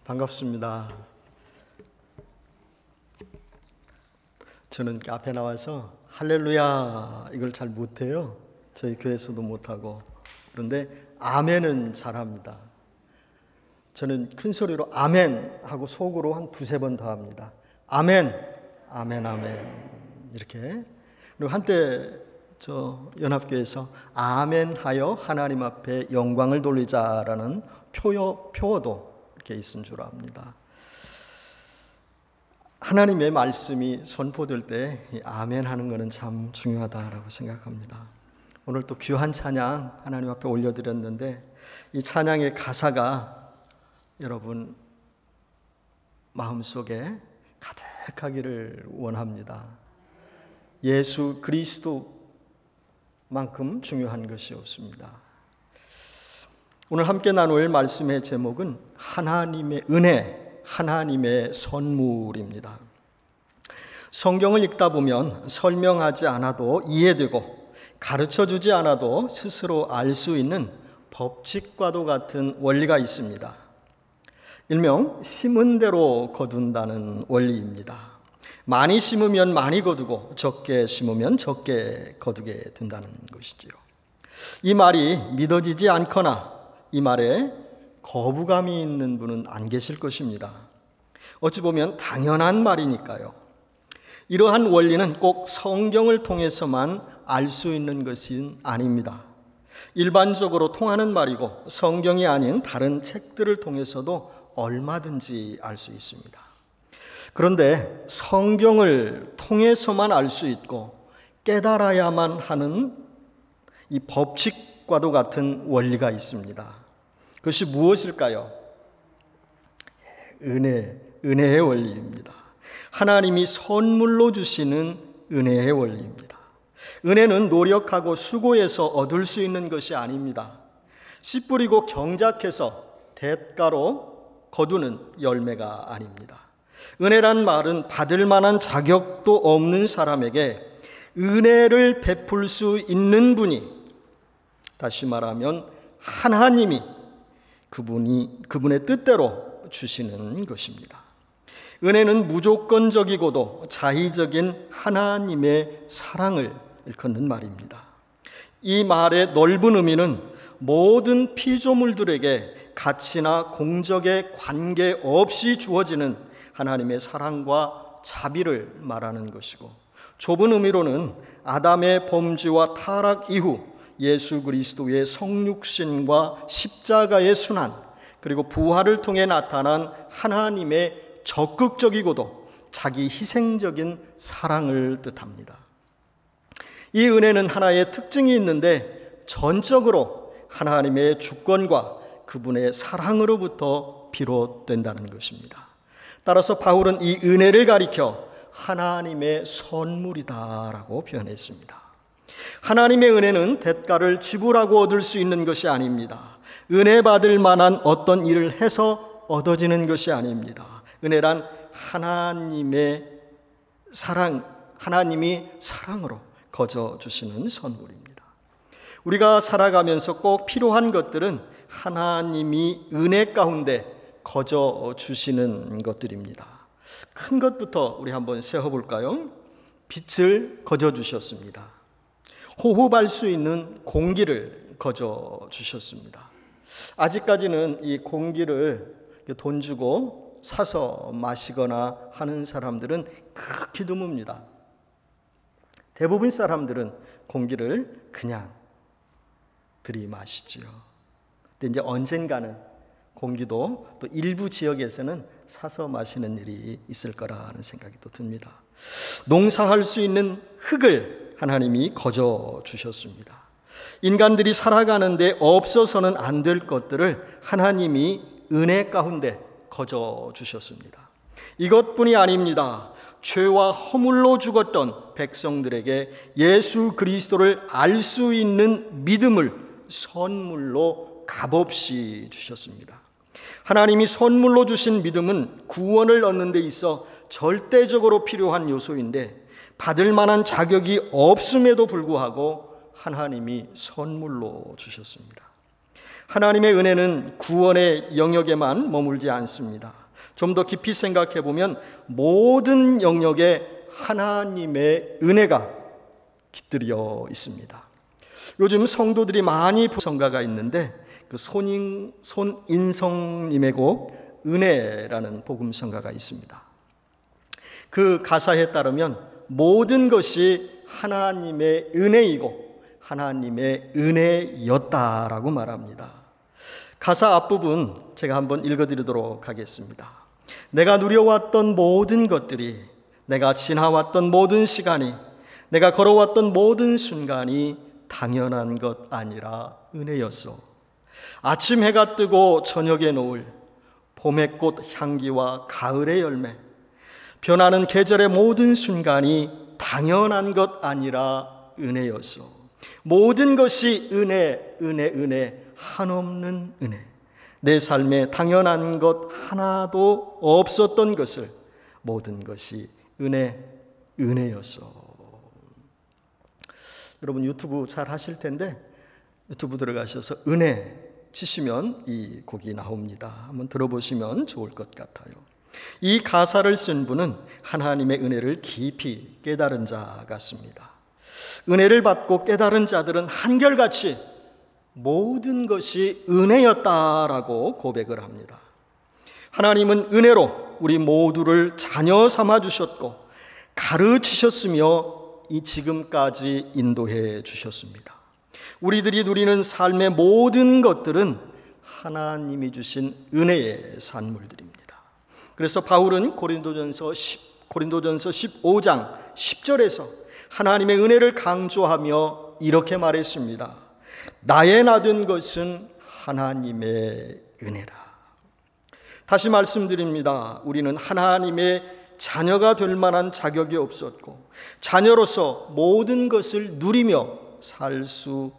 반갑습니다. 저는 앞에 나와서 할렐루야 이걸 잘 못해요. 저희 교회에서도 못하고. 그런데 아멘은 잘합니다. 저는 큰 소리로 아멘 하고 속으로 한 두세 번 더 합니다. 아멘, 아멘, 아멘 이렇게. 그리고 한때 저 연합교회에서 아멘 하여 하나님 앞에 영광을 돌리자라는 표어도 이렇게 있은 줄 압니다. 하나님의 말씀이 선포될 때 아멘 하는 것은 참 중요하다라고 생각합니다. 오늘 또 귀한 찬양 하나님 앞에 올려드렸는데 이 찬양의 가사가 여러분 마음속에 가득하기를 원합니다. 예수 그리스도만큼 중요한 것이 없습니다. 오늘 함께 나눌 말씀의 제목은 하나님의 은혜, 하나님의 선물입니다. 성경을 읽다 보면 설명하지 않아도 이해되고 가르쳐주지 않아도 스스로 알 수 있는 법칙과도 같은 원리가 있습니다. 일명 심은 대로 거둔다는 원리입니다. 많이 심으면 많이 거두고 적게 심으면 적게 거두게 된다는 것이지요. 이 말이 믿어지지 않거나 이 말에 거부감이 있는 분은 안 계실 것입니다. 어찌 보면 당연한 말이니까요. 이러한 원리는 꼭 성경을 통해서만 알 수 있는 것은 아닙니다. 일반적으로 통하는 말이고 성경이 아닌 다른 책들을 통해서도 얼마든지 알 수 있습니다. 그런데 성경을 통해서만 알 수 있고 깨달아야만 하는 이 법칙과도 같은 원리가 있습니다. 그것이 무엇일까요? 은혜의 원리입니다. 하나님이 선물로 주시는 은혜의 원리입니다. 은혜는 노력하고 수고해서 얻을 수 있는 것이 아닙니다. 씨 뿌리고 경작해서 대가로 거두는 열매가 아닙니다. 은혜란 말은 받을 만한 자격도 없는 사람에게 은혜를 베풀 수 있는 분이, 다시 말하면 하나님이 그분의 뜻대로 주시는 것입니다. 은혜는 무조건적이고도 자의적인 하나님의 사랑을 일컫는 말입니다. 이 말의 넓은 의미는 모든 피조물들에게 가치나 공적에 관계없이 주어지는 하나님의 사랑과 자비를 말하는 것이고, 좁은 의미로는 아담의 범죄와 타락 이후 예수 그리스도의 성육신과 십자가의 순환, 그리고 부활을 통해 나타난 하나님의 적극적이고도 자기 희생적인 사랑을 뜻합니다. 이 은혜는 하나의 특징이 있는데 전적으로 하나님의 주권과 그분의 사랑으로부터 비롯된다는 것입니다. 따라서 바울은 이 은혜를 가리켜 하나님의 선물이다라고 표현했습니다. 하나님의 은혜는 대가를 지불하고 얻을 수 있는 것이 아닙니다. 은혜 받을 만한 어떤 일을 해서 얻어지는 것이 아닙니다. 은혜란 하나님의 사랑, 하나님이 사랑으로 거저 주시는 선물입니다. 우리가 살아가면서 꼭 필요한 것들은 하나님이 은혜 가운데 거저 주시는 것들입니다. 큰 것부터 우리 한번 세어볼까요? 빛을 거저 주셨습니다. 호흡할 수 있는 공기를 거저 주셨습니다. 아직까지는 이 공기를 돈 주고 사서 마시거나 하는 사람들은 극히 드뭅니다. 대부분 사람들은 공기를 그냥 들이마시죠. 근데 이제 언젠가는 공기도 또 일부 지역에서는 사서 마시는 일이 있을 거라는 생각이 또 듭니다. 농사할 수 있는 흙을 하나님이 거저 주셨습니다. 인간들이 살아가는데 없어서는 안 될 것들을 하나님이 은혜 가운데 거저 주셨습니다. 이것뿐이 아닙니다. 죄와 허물로 죽었던 백성들에게 예수 그리스도를 알 수 있는 믿음을 선물로 값없이 주셨습니다. 하나님이 선물로 주신 믿음은 구원을 얻는 데 있어 절대적으로 필요한 요소인데 받을 만한 자격이 없음에도 불구하고 하나님이 선물로 주셨습니다. 하나님의 은혜는 구원의 영역에만 머물지 않습니다. 좀 더 깊이 생각해 보면 모든 영역에 하나님의 은혜가 깃들여 있습니다. 요즘 성도들이 많이 성가가 있는데 그 손인성님의 곡 은혜라는 복음성가가 있습니다. 그 가사에 따르면 모든 것이 하나님의 은혜이고 하나님의 은혜였다라고 말합니다. 가사 앞부분 제가 한번 읽어드리도록 하겠습니다. 내가 누려왔던 모든 것들이, 내가 지나왔던 모든 시간이, 내가 걸어왔던 모든 순간이 당연한 것 아니라 은혜였소. 아침 해가 뜨고 저녁의 노을, 봄의 꽃 향기와 가을의 열매, 변하는 계절의 모든 순간이 당연한 것 아니라 은혜였소. 모든 것이 은혜, 은혜, 은혜, 한없는 은혜. 내 삶에 당연한 것 하나도 없었던 것을 모든 것이 은혜, 은혜였어. 여러분 유튜브 잘 하실 텐데 유튜브 들어가셔서 은혜 치시면 이 곡이 나옵니다. 한번 들어보시면 좋을 것 같아요. 이 가사를 쓴 분은 하나님의 은혜를 깊이 깨달은 자 같습니다. 은혜를 받고 깨달은 자들은 한결같이 모든 것이 은혜였다라고 고백을 합니다. 하나님은 은혜로 우리 모두를 자녀 삼아 주셨고 가르치셨으며 이 지금까지 인도해 주셨습니다. 우리들이 누리는 삶의 모든 것들은 하나님이 주신 은혜의 산물들입니다. 그래서 바울은 고린도전서 15장 10절에서 하나님의 은혜를 강조하며 이렇게 말했습니다. 나의 나된 것은 하나님의 은혜라. 다시 말씀드립니다. 우리는 하나님의 자녀가 될 만한 자격이 없었고 자녀로서 모든 것을 누리며 살 수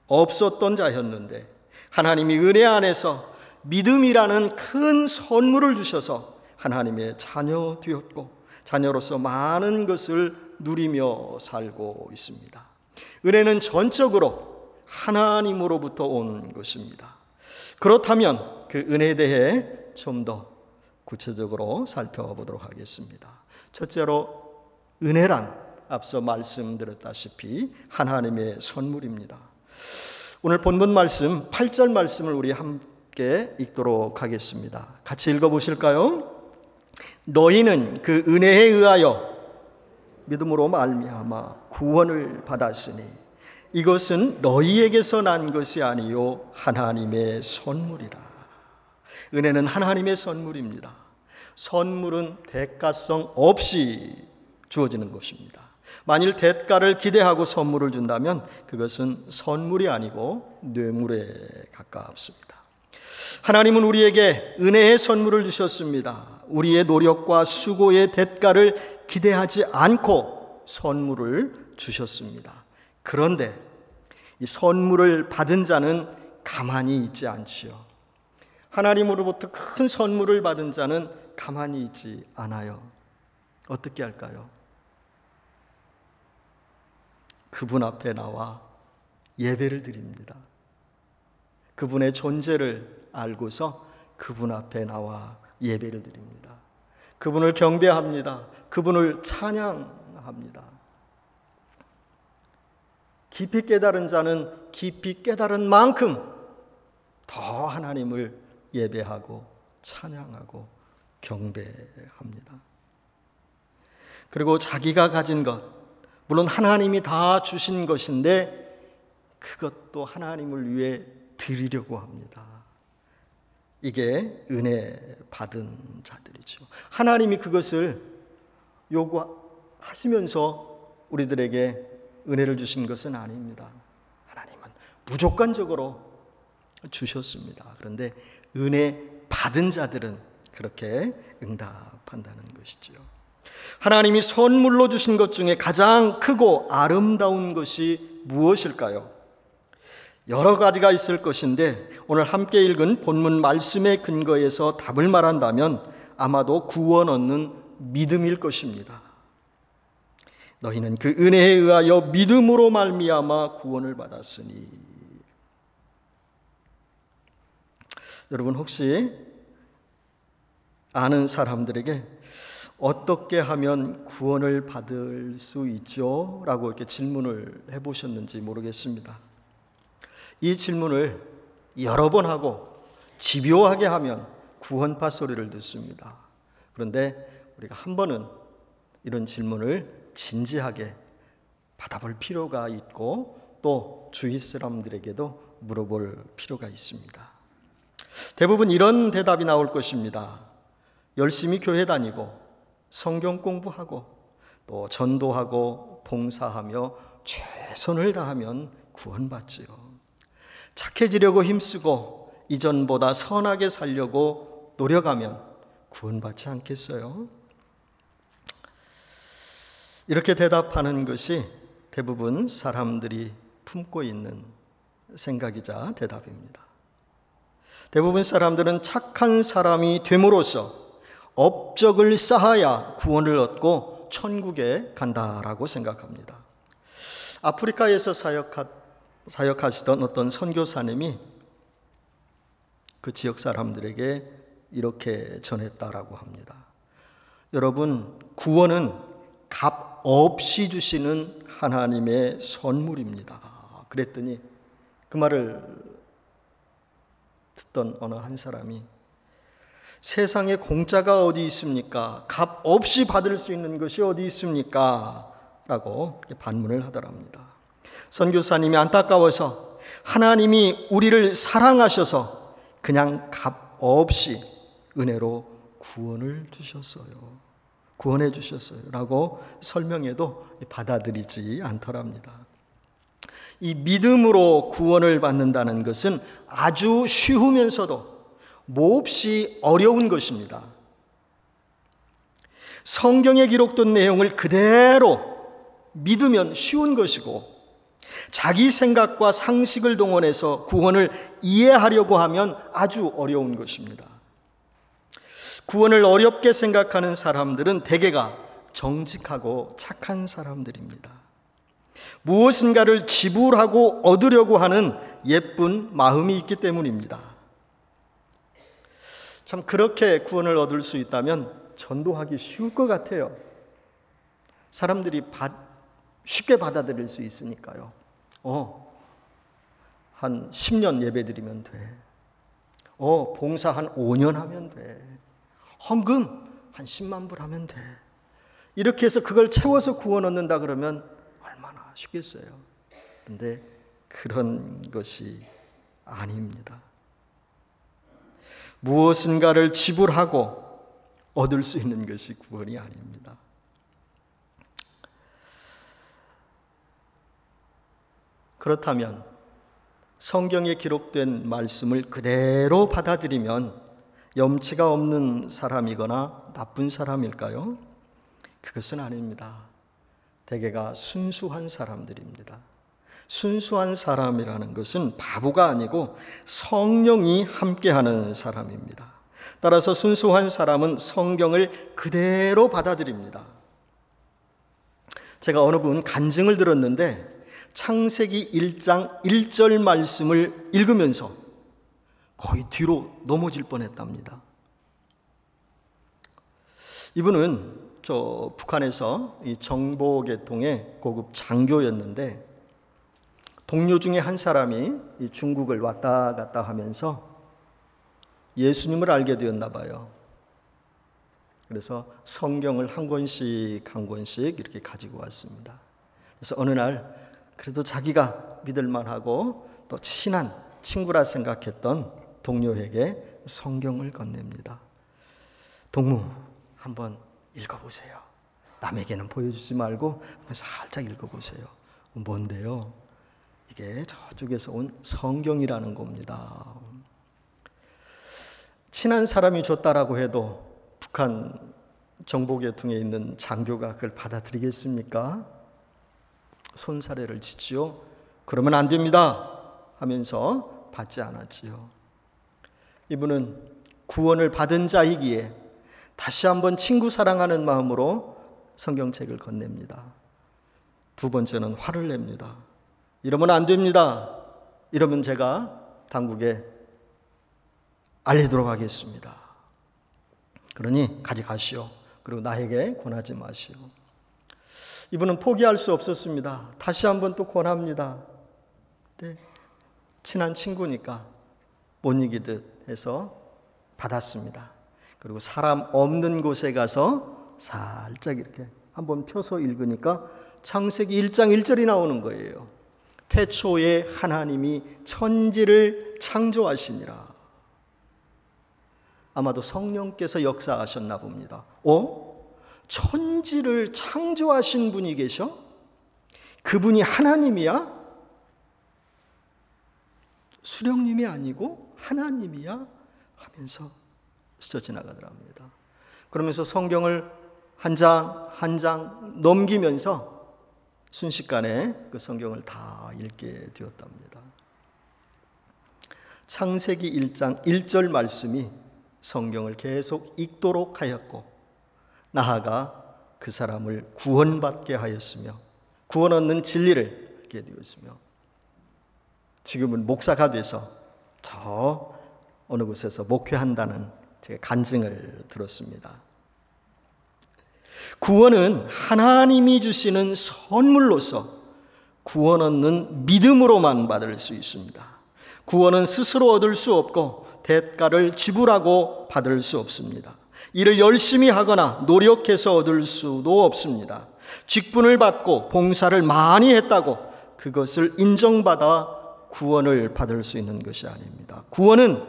없었던 자였는데 하나님이 은혜 안에서 믿음이라는 큰 선물을 주셔서 하나님의 자녀 되었고 자녀로서 많은 것을 누리며 살고 있습니다. 은혜는 전적으로 하나님으로부터 온 것입니다. 그렇다면 그 은혜에 대해 좀 더 구체적으로 살펴보도록 하겠습니다. 첫째로 은혜란 앞서 말씀드렸다시피 하나님의 선물입니다. 오늘 본문 말씀 8절 말씀을 우리 함께 읽도록 하겠습니다. 같이 읽어보실까요? 너희는 그 은혜에 의하여 믿음으로 말미암아 구원을 받았으니 이것은 너희에게서 난 것이 아니요 하나님의 선물이라. 은혜는 하나님의 선물입니다. 선물은 대가성 없이 주어지는 것입니다. 만일 대가를 기대하고 선물을 준다면 그것은 선물이 아니고 뇌물에 가깝습니다. 하나님은 우리에게 은혜의 선물을 주셨습니다. 우리의 노력과 수고의 대가를 기대하지 않고 선물을 주셨습니다. 그런데 이 선물을 받은 자는 가만히 있지 않지요. 하나님으로부터 큰 선물을 받은 자는 가만히 있지 않아요. 어떻게 할까요? 그분 앞에 나와 예배를 드립니다. 그분의 존재를 알고서 그분 앞에 나와 예배를 드립니다. 그분을 경배합니다. 그분을 찬양합니다. 깊이 깨달은 자는 깊이 깨달은 만큼 더 하나님을 예배하고 찬양하고 경배합니다. 그리고 자기가 가진 것, 물론 하나님이 다 주신 것인데 그것도 하나님을 위해 드리려고 합니다. 이게 은혜 받은 자들이죠. 하나님이 그것을 요구하시면서 우리들에게 은혜를 주신 것은 아닙니다. 하나님은 무조건적으로 주셨습니다. 그런데 은혜 받은 자들은 그렇게 응답한다는 것이죠. 하나님이 선물로 주신 것 중에 가장 크고 아름다운 것이 무엇일까요? 여러 가지가 있을 것인데 오늘 함께 읽은 본문 말씀의 근거에서 답을 말한다면 아마도 구원 얻는 믿음일 것입니다. 너희는 그 은혜에 의하여 믿음으로 말미암아 구원을 받았으니. 여러분 혹시 아는 사람들에게 어떻게 하면 구원을 받을 수 있죠? 라고 이렇게 질문을 해보셨는지 모르겠습니다. 이 질문을 여러 번 하고 집요하게 하면 구원파 소리를 듣습니다. 그런데 우리가 한 번은 이런 질문을 진지하게 받아볼 필요가 있고 또 주위 사람들에게도 물어볼 필요가 있습니다. 대부분 이런 대답이 나올 것입니다. 열심히 교회 다니고 성경 공부하고 또 전도하고 봉사하며 최선을 다하면 구원받지요. 착해지려고 힘쓰고 이전보다 선하게 살려고 노력하면 구원받지 않겠어요? 이렇게 대답하는 것이 대부분 사람들이 품고 있는 생각이자 대답입니다. 대부분 사람들은 착한 사람이 됨으로써 업적을 쌓아야 구원을 얻고 천국에 간다라고 생각합니다. 아프리카에서 사역하시던 어떤 선교사님이 그 지역 사람들에게 이렇게 전했다라고 합니다. 여러분, 구원은 값 없이 주시는 하나님의 선물입니다. 그랬더니 그 말을 듣던 어느 한 사람이 세상에 공짜가 어디 있습니까? 값 없이 받을 수 있는 것이 어디 있습니까? 라고 반문을 하더랍니다. 선교사님이 안타까워서 하나님이 우리를 사랑하셔서 그냥 값 없이 은혜로 구원을 주셨어요. 구원해 주셨어요. 라고 설명해도 받아들이지 않더랍니다. 이 믿음으로 구원을 받는다는 것은 아주 쉬우면서도 몹시 어려운 것입니다. 성경에 기록된 내용을 그대로 믿으면 쉬운 것이고 자기 생각과 상식을 동원해서 구원을 이해하려고 하면 아주 어려운 것입니다. 구원을 어렵게 생각하는 사람들은 대개가 정직하고 착한 사람들입니다. 무엇인가를 지불하고 얻으려고 하는 예쁜 마음이 있기 때문입니다. 참 그렇게 구원을 얻을 수 있다면 전도하기 쉬울 것 같아요. 사람들이 쉽게 받아들일 수 있으니까요. 한 10년 예배드리면 돼. 봉사 한 5년 하면 돼. 헌금 한 10만 불 하면 돼. 이렇게 해서 그걸 채워서 구원 얻는다 그러면 얼마나 쉽겠어요. 그런데 그런 것이 아닙니다. 무엇인가를 지불하고 얻을 수 있는 것이 구원이 아닙니다. 그렇다면 성경에 기록된 말씀을 그대로 받아들이면 염치가 없는 사람이거나 나쁜 사람일까요? 그것은 아닙니다. 대개가 순수한 사람들입니다. 순수한 사람이라는 것은 바보가 아니고 성령이 함께하는 사람입니다. 따라서 순수한 사람은 성경을 그대로 받아들입니다. 제가 어느 분 간증을 들었는데 창세기 1장 1절 말씀을 읽으면서 거의 뒤로 넘어질 뻔했답니다. 이분은 북한에서 이 정보계통의 고급 장교였는데 동료 중에 한 사람이 이 중국을 왔다 갔다 하면서 예수님을 알게 되었나 봐요. 그래서 성경을 한 권씩 한 권씩 이렇게 가지고 왔습니다. 그래서 어느 날 그래도 자기가 믿을 만하고 또 친한 친구라 생각했던 동료에게 성경을 건넵니다. 동무, 한번 읽어보세요. 남에게는 보여주지 말고 살짝 읽어보세요. 뭔데요? 이게 저쪽에서 온 성경이라는 겁니다. 친한 사람이 줬다라고 해도 북한 정보계통에 있는 장교가 그걸 받아들이겠습니까? 손사래를 짓지요. 그러면 안 됩니다 하면서 받지 않았지요. 이분은 구원을 받은 자이기에 다시 한번 친구 사랑하는 마음으로 성경책을 건넵니다. 두 번째는 화를 냅니다. 이러면 안 됩니다. 이러면 제가 당국에 알리도록 하겠습니다. 그러니 가져가시오. 그리고 나에게 권하지 마시오. 이분은 포기할 수 없었습니다. 다시 한번 또 권합니다. 네, 친한 친구니까 못 이기듯 해서 받았습니다. 그리고 사람 없는 곳에 가서 살짝 이렇게 한번 펴서 읽으니까 창세기 1장 1절이 나오는 거예요. 태초에 하나님이 천지를 창조하시니라. 아마도 성령께서 역사하셨나 봅니다. 천지를 창조하신 분이 계셔? 그분이 하나님이야? 수령님이 아니고 하나님이야? 하면서 스쳐 지나가더랍니다. 그러면서 성경을 한 장 한 장 넘기면서 순식간에 그 성경을 다 읽게 되었답니다. 창세기 1장 1절 말씀이 성경을 계속 읽도록 하였고, 나아가 그 사람을 구원받게 하였으며 구원 얻는 진리를 알게 되었으며, 지금은 목사가 돼서 저 어느 곳에서 목회한다는 제가 간증을 들었습니다. 구원은 하나님이 주시는 선물로서 구원 얻는 믿음으로만 받을 수 있습니다. 구원은 스스로 얻을 수 없고 대가를 지불하고 받을 수 없습니다. 이를 열심히 하거나 노력해서 얻을 수도 없습니다. 직분을 받고 봉사를 많이 했다고 그것을 인정받아 구원을 받을 수 있는 것이 아닙니다. 구원은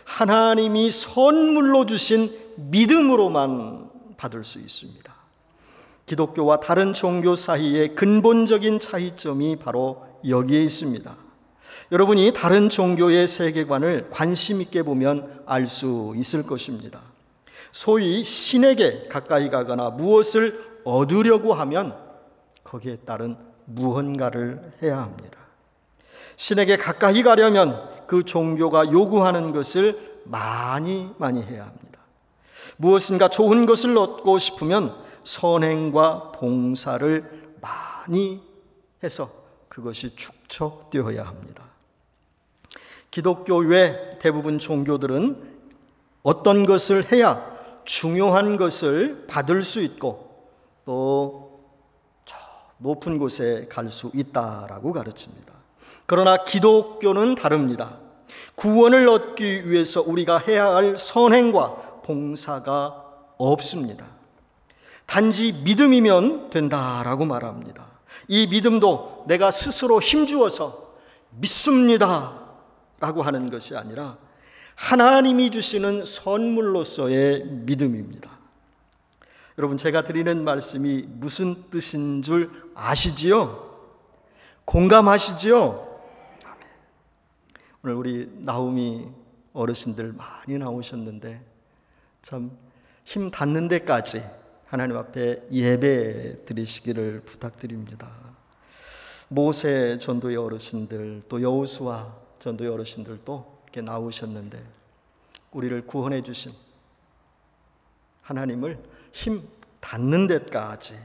하나님이 선물로 주신 믿음으로만 받을 수 있습니다. 기독교와 다른 종교 사이의 근본적인 차이점이 바로 여기에 있습니다. 여러분이 다른 종교의 세계관을 관심 있게 보면 알 수 있을 것입니다. 소위 신에게 가까이 가거나 무엇을 얻으려고 하면 거기에 따른 무언가를 해야 합니다. 신에게 가까이 가려면 그 종교가 요구하는 것을 많이 해야 합니다. 무엇인가 좋은 것을 얻고 싶으면 선행과 봉사를 많이 해서 그것이 축적되어야 합니다. 기독교 외 대부분 종교들은 어떤 것을 해야 중요한 것을 받을 수 있고 또 저 높은 곳에 갈 수 있다라고 가르칩니다. 그러나 기독교는 다릅니다. 구원을 얻기 위해서 우리가 해야 할 선행과 봉사가 없습니다. 단지 믿음이면 된다라고 말합니다. 이 믿음도 내가 스스로 힘주어서 믿습니다 라고 하는 것이 아니라 하나님이 주시는 선물로서의 믿음입니다. 여러분, 제가 드리는 말씀이 무슨 뜻인 줄 아시지요? 공감하시지요? 오늘 우리 나오미 어르신들 많이 나오셨는데 참 힘 닿는 데까지 하나님 앞에 예배 드리시기를 부탁드립니다. 모세 전도의 어르신들, 또 여호수아 전도의 어르신들도 이렇게 나오셨는데 우리를 구원해 주신 하나님을 힘 닿는 데까지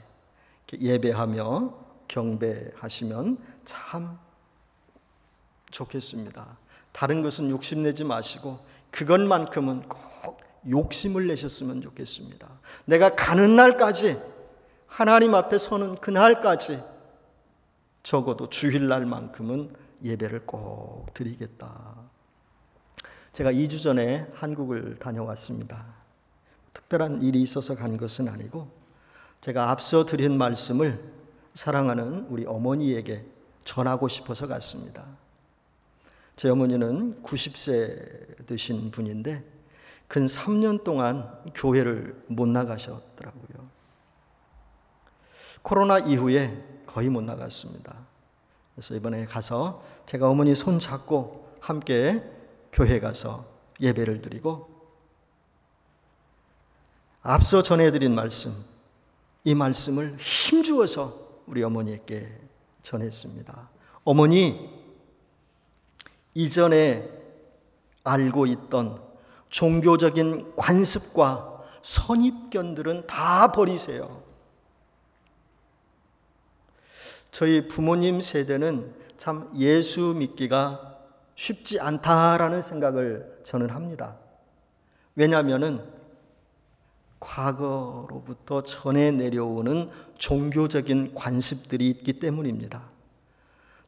이렇게 예배하며 경배하시면 참 좋겠습니다. 다른 것은 욕심내지 마시고 그것만큼은 꼭 욕심을 내셨으면 좋겠습니다. 내가 가는 날까지, 하나님 앞에 서는 그날까지 적어도 주일날만큼은 예배를 꼭 드리겠다. 제가 2주 전에 한국을 다녀왔습니다. 특별한 일이 있어서 간 것은 아니고 제가 앞서 드린 말씀을 사랑하는 우리 어머니에게 전하고 싶어서 갔습니다. 제 어머니는 90세 되신 분인데 근 3년 동안 교회를 못 나가셨더라고요. 코로나 이후에 거의 못 나갔습니다. 그래서 이번에 가서 제가 어머니 손 잡고 함께 교회 가서 예배를 드리고 앞서 전해드린 말씀, 이 말씀을 힘주어서 우리 어머니에게 전했습니다. 어머니, 이전에 알고 있던 종교적인 관습과 선입견들은 다 버리세요. 저희 부모님 세대는 참 예수 믿기가 쉽지 않다라는 생각을 저는 합니다. 왜냐하면은 과거로부터 전해 내려오는 종교적인 관습들이 있기 때문입니다.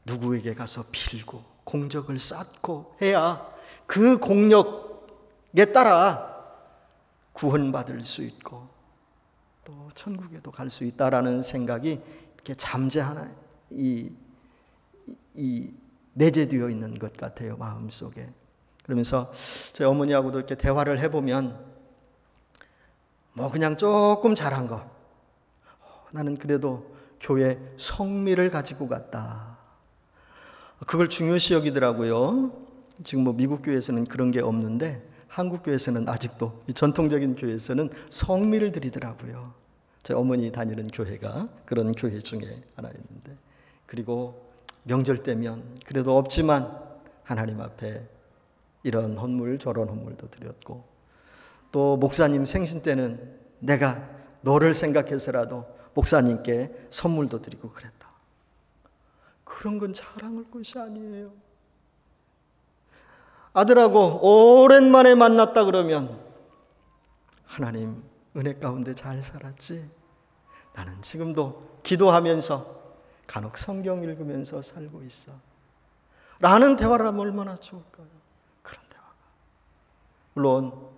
누구에게 가서 빌고 공적을 쌓고 해야 그 공력에 따라 구원받을 수 있고 또 천국에도 갈 수 있다라는 생각이 이렇게 잠재하나 내재되어 있는 것 같아요, 마음속에. 그러면서 제 어머니하고도 이렇게 대화를 해보면 뭐 그냥 조금 잘한 거, 나는 그래도 교회 성미를 가지고 갔다, 그걸 중요시 여기더라고요. 지금 뭐 미국 교회에서는 그런 게 없는데 한국 교회에서는 아직도, 전통적인 교회에서는 성미를 드리더라고요. 제 어머니 다니는 교회가 그런 교회 중에 하나였는데, 그리고 명절 때면 그래도 없지만 하나님 앞에 이런 헌물 저런 헌물도 드렸고, 또 목사님 생신 때는 내가 너를 생각해서라도 목사님께 선물도 드리고 그랬다. 그런 건 자랑할 것이 아니에요. 아들하고 오랜만에 만났다 그러면 하나님 은혜 가운데 잘 살았지? 나는 지금도 기도하면서 간혹 성경 읽으면서 살고 있어. 라는 대화를 하면 얼마나 좋을까요? 그런 대화가. 물론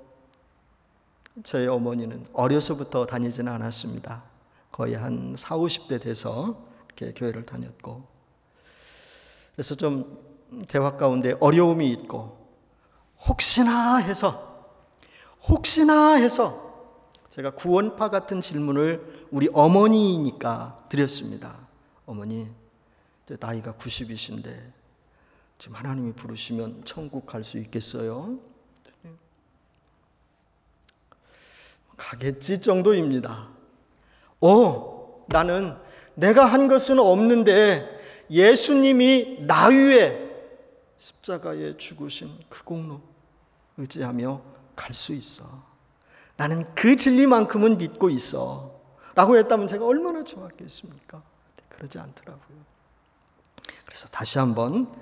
저희 어머니는 어려서부터 다니지는 않았습니다. 거의 한 40, 50대 돼서 이렇게 교회를 다녔고, 그래서 좀 대화 가운데 어려움이 있고 혹시나 해서 제가 구원파 같은 질문을 우리 어머니니까 드렸습니다. 어머니, 나이가 90이신데 지금 하나님이 부르시면 천국 갈 수 있겠어요? 가겠지 정도입니다. 나는 내가 한 것은 없는데 예수님이 나 위에 십자가에 죽으신 그 공로 의지하며 갈 수 있어. 나는 그 진리만큼은 믿고 있어. 라고 했다면 제가 얼마나 좋았겠습니까? 그러지 않더라고요. 그래서 다시 한번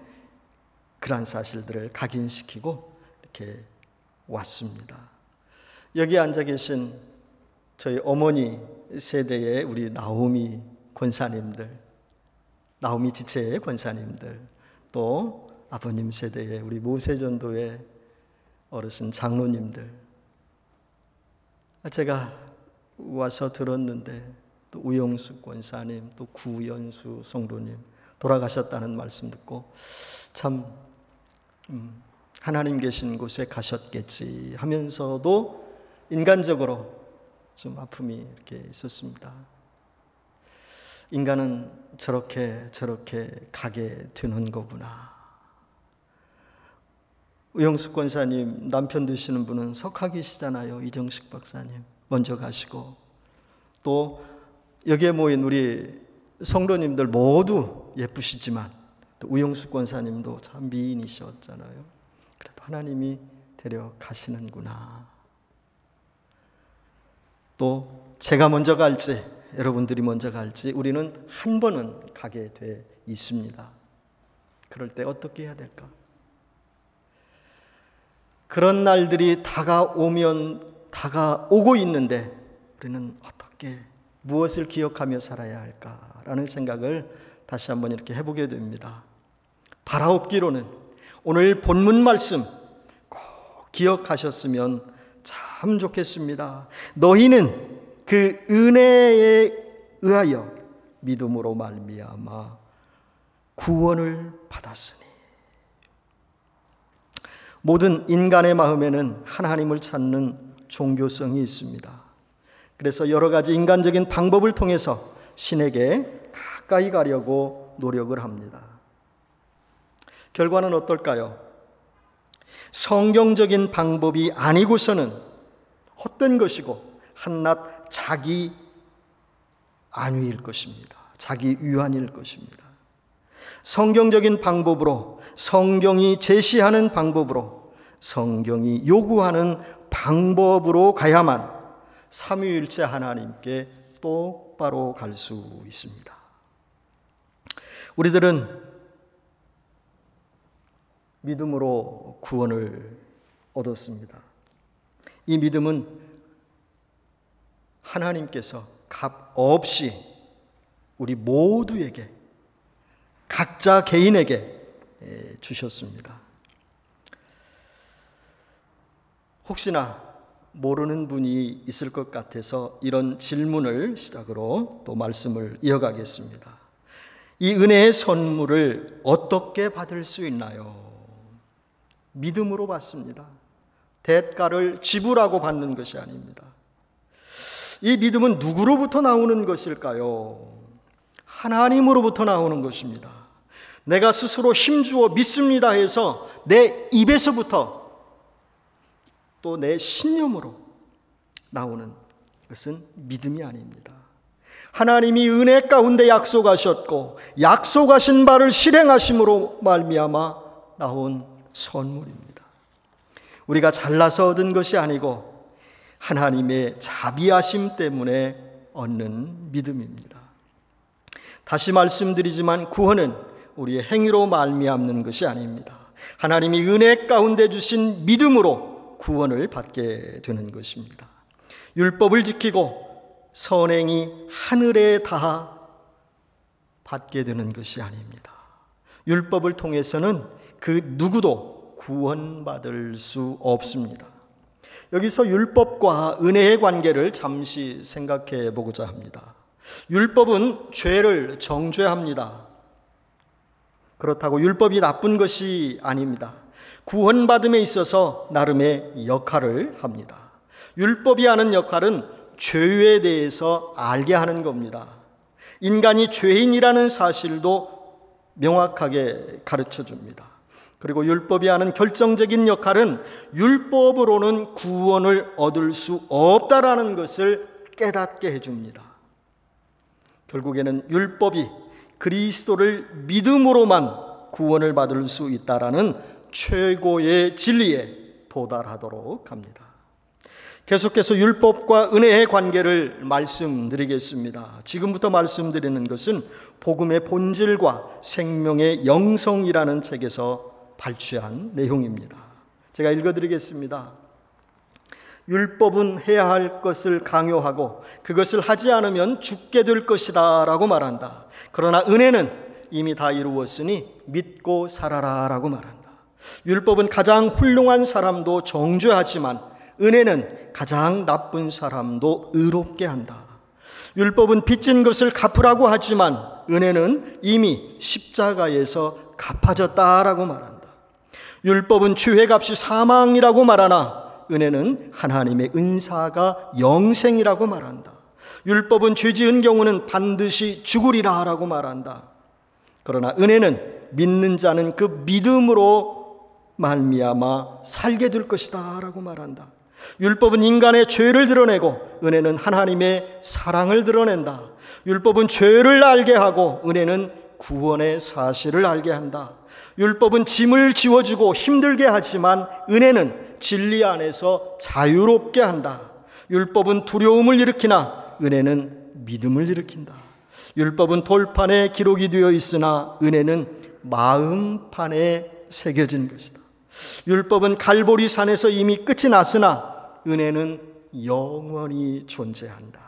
그러한 사실들을 각인시키고 이렇게 왔습니다. 여기 앉아 계신 저희 어머니 세대의 우리 나오미 권사님들, 나오미 지체의 권사님들, 또 아버님 세대의 우리 모세전도의 어르신 장로님들, 제가 와서 들었는데 또 우영숙 권사님, 또 구연수 성도님 돌아가셨다는 말씀 듣고 참 하나님 계신 곳에 가셨겠지 하면서도 인간적으로 좀 아픔이 이렇게 있었습니다. 인간은 저렇게 가게 되는 거구나. 우영숙 권사님 남편 되시는 분은 석학이시잖아요. 이정식 박사님 먼저 가시고, 또 여기에 모인 우리 성도님들 모두 예쁘시지만 또 우영숙 권사님도 참 미인이셨잖아요. 그래도 하나님이 데려가시는구나. 또 제가 먼저 갈지 여러분들이 먼저 갈지 우리는 한 번은 가게 돼 있습니다. 그럴 때 어떻게 해야 될까? 그런 날들이 다가오고 있는데 우리는 어떻게, 무엇을 기억하며 살아야 할까라는 생각을 다시 한번 이렇게 해보게 됩니다. 바라옵기로는 오늘 본문 말씀 꼭 기억하셨으면 참 좋겠습니다. 너희는 그 은혜에 의하여 믿음으로 말미암아 구원을 받았으니. 모든 인간의 마음에는 하나님을 찾는 종교성이 있습니다. 그래서 여러 가지 인간적인 방법을 통해서 신에게 가까이 가려고 노력을 합니다. 결과는 어떨까요? 성경적인 방법이 아니고서는 헛된 것이고 한낱 자기 안위일 것입니다. 자기 위안일 것입니다. 성경적인 방법으로, 성경이 제시하는 방법으로, 성경이 요구하는 방법으로 가야만 삼위일체 하나님께 똑바로 갈 수 있습니다. 우리들은 믿음으로 구원을 얻었습니다. 이 믿음은 하나님께서 값 없이 우리 모두에게, 각자 개인에게 주셨습니다. 혹시나 모르는 분이 있을 것 같아서 이런 질문을 시작으로 또 말씀을 이어가겠습니다. 이 은혜의 선물을 어떻게 받을 수 있나요? 믿음으로 받습니다. 대가를 지불하고 받는 것이 아닙니다. 이 믿음은 누구로부터 나오는 것일까요? 하나님으로부터 나오는 것입니다. 내가 스스로 힘주어 믿습니다 해서 내 입에서부터 또 내 신념으로 나오는 것은 믿음이 아닙니다. 하나님이 은혜 가운데 약속하셨고 약속하신 바를 실행하심으로 말미암아 나온 선물입니다. 우리가 잘나서 얻은 것이 아니고 하나님의 자비하심 때문에 얻는 믿음입니다. 다시 말씀드리지만 구원은 우리의 행위로 말미암는 것이 아닙니다. 하나님이 은혜 가운데 주신 믿음으로 구원을 받게 되는 것입니다. 율법을 지키고 선행이 하늘에 닿아 받게 되는 것이 아닙니다. 율법을 통해서는 그 누구도 구원받을 수 없습니다. 여기서 율법과 은혜의 관계를 잠시 생각해 보고자 합니다. 율법은 죄를 정죄합니다. 그렇다고 율법이 나쁜 것이 아닙니다. 구원받음에 있어서 나름의 역할을 합니다. 율법이 하는 역할은 죄에 대해서 알게 하는 겁니다. 인간이 죄인이라는 사실도 명확하게 가르쳐 줍니다. 그리고 율법이 하는 결정적인 역할은 율법으로는 구원을 얻을 수 없다라는 것을 깨닫게 해줍니다. 결국에는 율법이 그리스도를 믿음으로만 구원을 받을 수 있다라는 최고의 진리에 도달하도록 합니다. 계속해서 율법과 은혜의 관계를 말씀드리겠습니다. 지금부터 말씀드리는 것은 복음의 본질과 생명의 영성이라는 책에서 발췌한 내용입니다. 제가 읽어드리겠습니다. 율법은 해야 할 것을 강요하고 그것을 하지 않으면 죽게 될 것이다 라고 말한다. 그러나 은혜는 이미 다 이루었으니 믿고 살아라 라고 말한다. 율법은 가장 훌륭한 사람도 정죄하지만 은혜는 가장 나쁜 사람도 의롭게 한다. 율법은 빚진 것을 갚으라고 하지만 은혜는 이미 십자가에서 갚아졌다라고 말한다. 율법은 죄값이 사망이라고 말하나 은혜는 하나님의 은사가 영생이라고 말한다. 율법은 죄 지은 경우는 반드시 죽으리라라고 말한다. 그러나 은혜는 믿는 자는 그 믿음으로 말미암아 살게 될 것이다 라고 말한다. 율법은 인간의 죄를 드러내고 은혜는 하나님의 사랑을 드러낸다. 율법은 죄를 알게 하고 은혜는 구원의 사실을 알게 한다. 율법은 짐을 지워주고 힘들게 하지만 은혜는 진리 안에서 자유롭게 한다. 율법은 두려움을 일으키나 은혜는 믿음을 일으킨다. 율법은 돌판에 기록이 되어 있으나 은혜는 마음판에 새겨진 것이다. 율법은 갈보리 산에서 이미 끝이 났으나 은혜는 영원히 존재한다.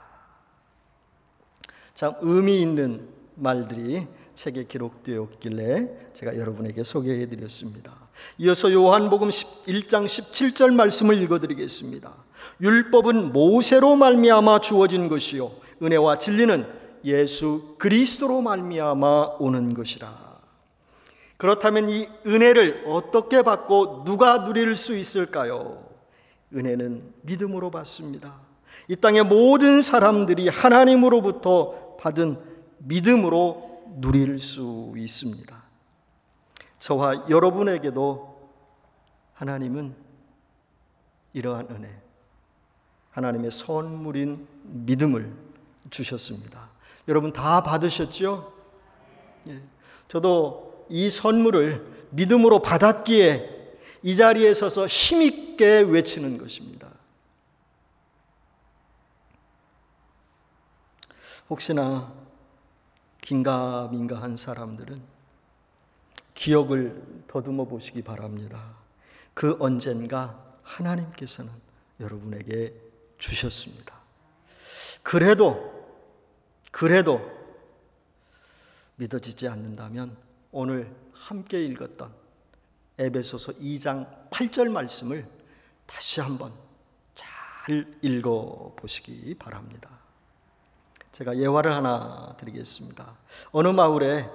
참 의미 있는 말들이 책에 기록되었길래 제가 여러분에게 소개해 드렸습니다. 이어서 요한복음 1장 17절 말씀을 읽어드리겠습니다. 율법은 모세로 말미암아 주어진 것이요 은혜와 진리는 예수 그리스도로 말미암아 오는 것이라. 그렇다면 이 은혜를 어떻게 받고 누가 누릴 수 있을까요? 은혜는 믿음으로 받습니다. 이 땅의 모든 사람들이 하나님으로부터 받은 믿음으로 누릴 수 있습니다. 저와 여러분에게도 하나님은 이러한 은혜, 하나님의 선물인 믿음을 주셨습니다. 여러분 다 받으셨죠? 예. 저도 이 선물을 믿음으로 받았기에 이 자리에 서서 힘있게 외치는 것입니다. 혹시나 긴가민가한 사람들은 기억을 더듬어 보시기 바랍니다. 그 언젠가 하나님께서는 여러분에게 주셨습니다. 그래도 믿어지지 않는다면 오늘 함께 읽었던 에베소서 2장 8절 말씀을 다시 한번 잘 읽어보시기 바랍니다. 제가 예화를 하나 드리겠습니다. 어느 마을에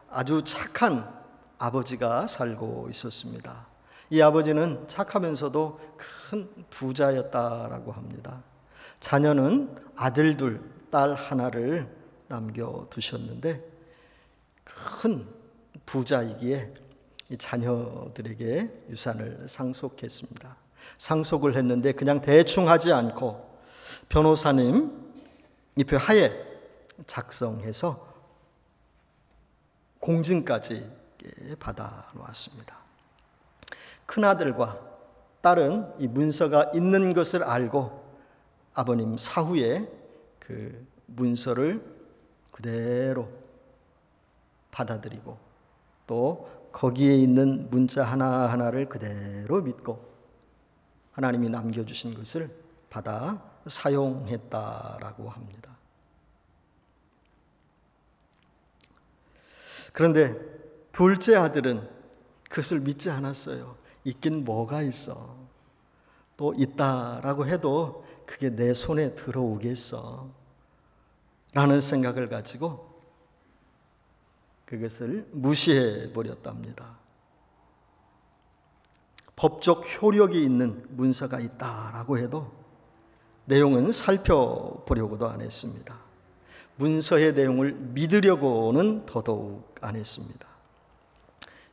아주 착한 아버지가 살고 있었습니다. 이 아버지는 착하면서도 큰 부자였다라고 합니다. 자녀는 아들 둘, 딸 하나를 남겨두셨는데 큰 부자이기에 이 자녀들에게 유산을 상속했습니다. 상속을 했는데 그냥 대충 하지 않고 변호사님 이표 하에 작성해서 공증까지 받아 놓았습니다. 큰아들과 딸은 이 문서가 있는 것을 알고 아버님 사후에 그 문서를 그대로 받아들이고 또 거기에 있는 문자 하나하나를 그대로 믿고 하나님이 남겨주신 것을 받아 사용했다라고 합니다. 그런데 둘째 아들은 그것을 믿지 않았어요. 있긴 뭐가 있어. 또 있다라고 해도 그게 내 손에 들어오겠어. 라는 생각을 가지고 그것을 무시해 버렸답니다. 법적 효력이 있는 문서가 있다라고 해도 내용은 살펴보려고도 안 했습니다. 문서의 내용을 믿으려고는 더더욱 안 했습니다.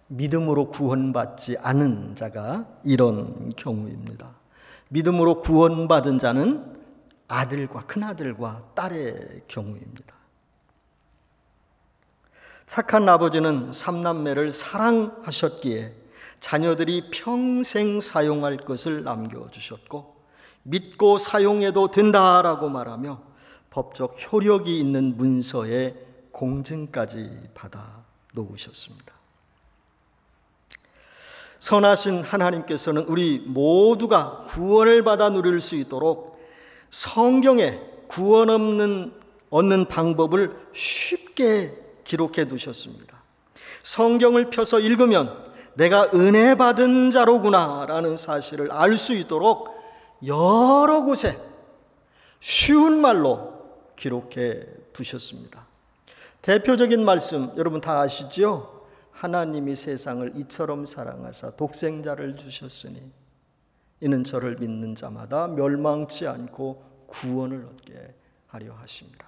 믿음으로 구원받지 않은 자가 이런 경우입니다. 믿음으로 구원받은 자는 아들과 큰아들과 딸의 경우입니다. 착한 아버지는 삼남매를 사랑하셨기에 자녀들이 평생 사용할 것을 남겨주셨고 믿고 사용해도 된다라고 말하며 법적 효력이 있는 문서에 공증까지 받아 놓으셨습니다. 선하신 하나님께서는 우리 모두가 구원을 받아 누릴 수 있도록 성경에 구원 얻는 방법을 쉽게 기록해 두셨습니다. 성경을 펴서 읽으면 내가 은혜 받은 자로구나 라는 사실을 알 수 있도록 여러 곳에 쉬운 말로 기록해 두셨습니다. 대표적인 말씀 여러분 다 아시죠? 하나님이 세상을 이처럼 사랑하사 독생자를 주셨으니 이는 저를 믿는 자마다 멸망치 않고 구원을 얻게 하려 하십니다.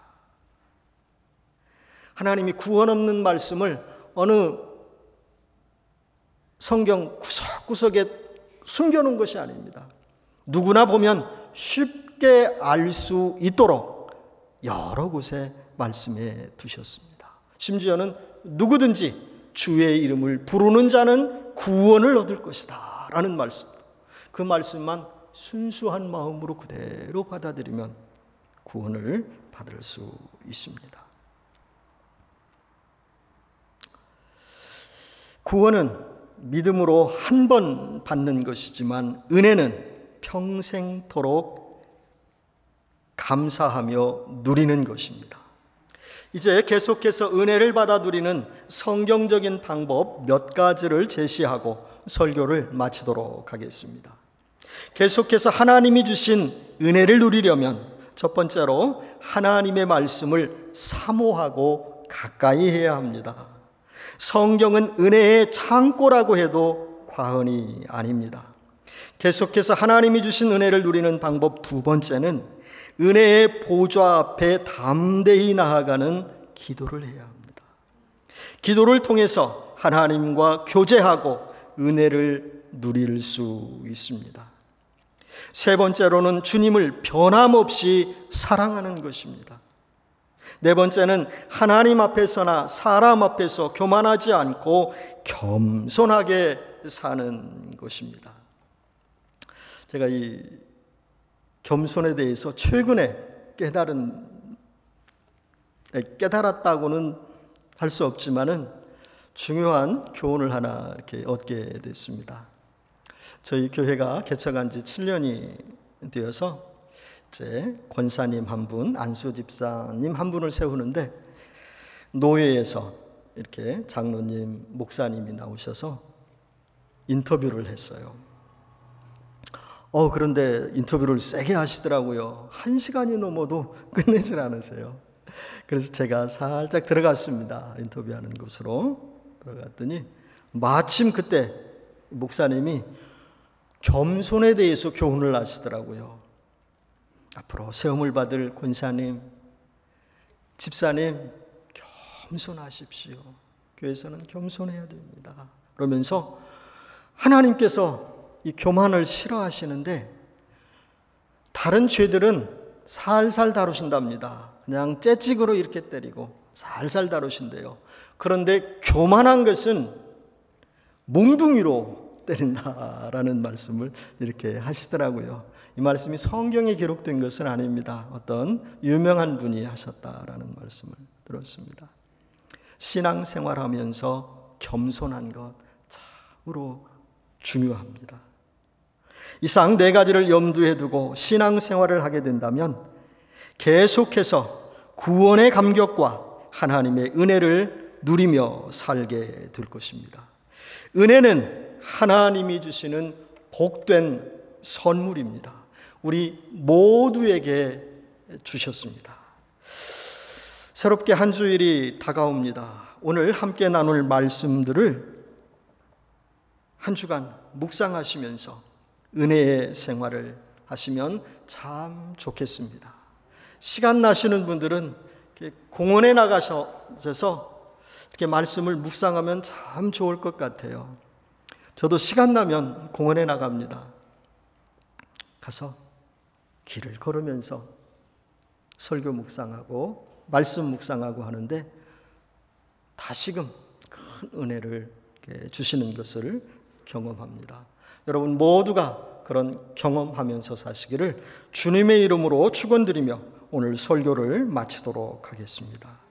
하나님이 구원 없는 말씀을 어느 성경 구석구석에 숨겨놓은 것이 아닙니다. 누구나 보면 쉽게 알 수 있도록 여러 곳에 말씀해 두셨습니다. 심지어는 누구든지 주의 이름을 부르는 자는 구원을 얻을 것이다 라는 말씀, 그 말씀만 순수한 마음으로 그대로 받아들이면 구원을 받을 수 있습니다. 구원은 믿음으로 한 번 받는 것이지만 은혜는 평생토록 감사하며 누리는 것입니다. 이제 계속해서 은혜를 받아 누리는 성경적인 방법 몇 가지를 제시하고 설교를 마치도록 하겠습니다. 계속해서 하나님이 주신 은혜를 누리려면 첫 번째로 하나님의 말씀을 사모하고 가까이 해야 합니다. 성경은 은혜의 창고라고 해도 과언이 아닙니다. 계속해서 하나님이 주신 은혜를 누리는 방법 두 번째는 은혜의 보좌 앞에 담대히 나아가는 기도를 해야 합니다. 기도를 통해서 하나님과 교제하고 은혜를 누릴 수 있습니다. 세 번째로는 주님을 변함없이 사랑하는 것입니다. 네 번째는 하나님 앞에서나 사람 앞에서 교만하지 않고 겸손하게 사는 것입니다. 제가 이 겸손에 대해서 최근에 깨달았다고는 할 수 없지만은 중요한 교훈을 하나 이렇게 얻게 됐습니다. 저희 교회가 개척한 지 7년이 되어서 이제 권사님 한 분, 안수 집사님 한 분을 세우는데 노회에서 이렇게 장로님, 목사님이 나오셔서 인터뷰를 했어요. 그런데 인터뷰를 세게 하시더라고요. 1시간이 넘어도 끝내질 않으세요. 그래서 제가 살짝 들어갔습니다. 인터뷰하는 곳으로 들어갔더니 마침 그때 목사님이 겸손에 대해서 교훈을 하시더라고요. 앞으로 세움을 받을 권사님, 집사님 겸손하십시오. 교회에서는 겸손해야 됩니다. 그러면서 하나님께서 이 교만을 싫어하시는데 다른 죄들은 살살 다루신답니다. 그냥 째찍으로 이렇게 때리고 살살 다루신대요. 그런데 교만한 것은 몽둥이로 때린다라는 말씀을 이렇게 하시더라고요. 이 말씀이 성경에 기록된 것은 아닙니다. 어떤 유명한 분이 하셨다라는 말씀을 들었습니다. 신앙생활하면서 겸손한 것 참으로 중요합니다. 이상 4가지를 염두에 두고 신앙생활을 하게 된다면 계속해서 구원의 감격과 하나님의 은혜를 누리며 살게 될 것입니다. 은혜는 하나님이 주시는 복된 선물입니다. 우리 모두에게 주셨습니다. 새롭게 한 주일이 다가옵니다. 오늘 함께 나눌 말씀들을 한 주간 묵상하시면서 은혜의 생활을 하시면 참 좋겠습니다. 시간 나시는 분들은 공원에 나가셔서 이렇게 말씀을 묵상하면 참 좋을 것 같아요. 저도 시간 나면 공원에 나갑니다. 가서 길을 걸으면서 설교 묵상하고 말씀 묵상하고 하는데 다시금 큰 은혜를 주시는 것을 경험합니다. 여러분 모두가 그런 경험하면서 사시기를 주님의 이름으로 축원드리며 오늘 설교를 마치도록 하겠습니다.